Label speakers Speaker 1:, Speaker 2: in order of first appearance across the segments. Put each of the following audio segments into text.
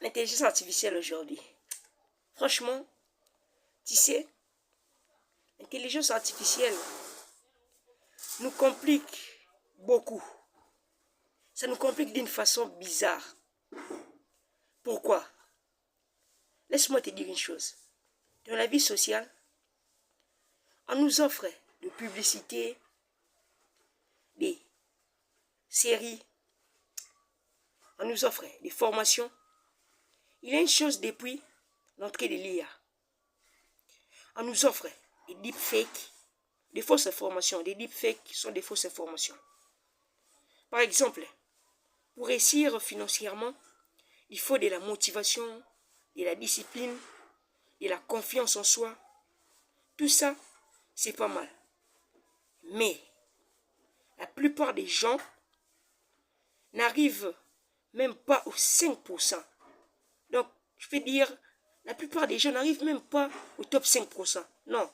Speaker 1: L'intelligence artificielle aujourd'hui. Franchement, tu sais, l'intelligence artificielle nous complique beaucoup. Ça nous complique d'une façon bizarre. Pourquoi? Laisse-moi te dire une chose. Dans la vie sociale, on nous offre des publicités, des séries, on nous offre des formations. Il y a une chose depuis l'entrée de l'IA. On nous offre des deepfakes, des fausses informations. Des deepfakes sont des fausses informations. Par exemple, pour réussir financièrement, il faut de la motivation, de la discipline, de la confiance en soi. Tout ça, c'est pas mal. Mais la plupart des gens n'arrivent même pas aux 5%. Donc, je peux dire, la plupart des gens n'arrivent même pas au top 5%. Non,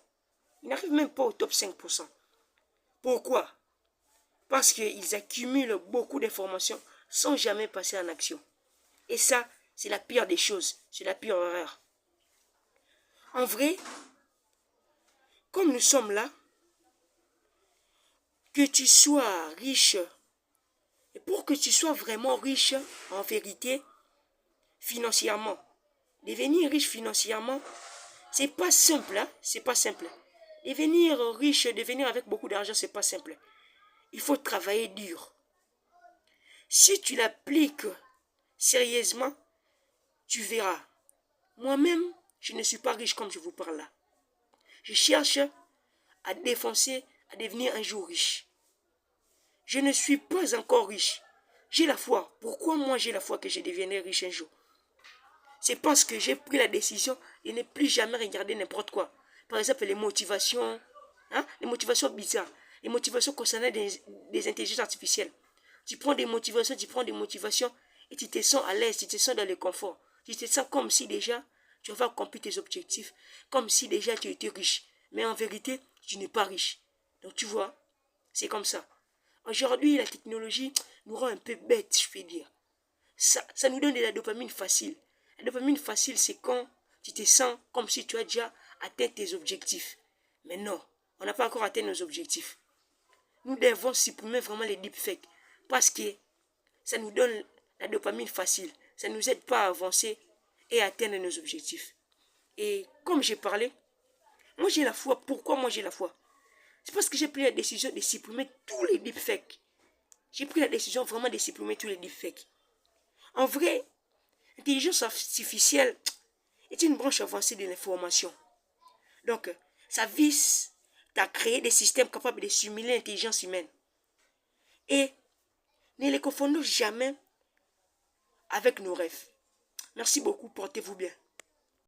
Speaker 1: ils n'arrivent même pas au top 5%. Pourquoi? Parce qu'ils accumulent beaucoup d'informations sans jamais passer en action. Et ça, c'est la pire des choses. C'est la pire erreur. En vrai, comme nous sommes là, que tu sois riche, et pour que tu sois vraiment riche, en vérité, financièrement, devenir riche financièrement, c'est pas simple, hein? C'est pas simple. Devenir riche, devenir avec beaucoup d'argent, c'est pas simple. Il faut travailler dur. Si tu l'appliques sérieusement, tu verras. Moi-même, je ne suis pas riche comme je vous parle là. Je cherche à défoncer, à devenir un jour riche. Je ne suis pas encore riche. J'ai la foi. Pourquoi moi j'ai la foi que je deviendrai riche un jour? C'est parce que j'ai pris la décision de ne plus jamais regarder n'importe quoi. Par exemple, les motivations bizarres, les motivations concernant des intelligences artificielles. Tu prends des motivations, et tu te sens à l'aise, tu te sens dans le confort. Tu te sens comme si déjà tu avais accompli tes objectifs, comme si déjà tu étais riche. Mais en vérité, tu n'es pas riche. Donc tu vois, c'est comme ça. Aujourd'hui, la technologie nous rend un peu bêtes, je peux dire. Ça nous donne de la dopamine facile. La dopamine facile, c'est quand tu te sens comme si tu as déjà atteint tes objectifs. Mais non, on n'a pas encore atteint nos objectifs. Nous devons supprimer vraiment les deepfakes parce que ça nous donne la dopamine facile. Ça ne nous aide pas à avancer et à atteindre nos objectifs. Et comme j'ai parlé, moi j'ai la foi. Pourquoi moi j'ai la foi? C'est parce que j'ai pris la décision de supprimer tous les deepfakes. J'ai pris la décision vraiment de supprimer tous les deepfakes. En vrai, l'intelligence artificielle est une branche avancée de l'information. Donc, ça vise à créer des systèmes capables de simuler l'intelligence humaine. Et ne les confondons jamais avec nos rêves. Merci beaucoup, portez-vous bien.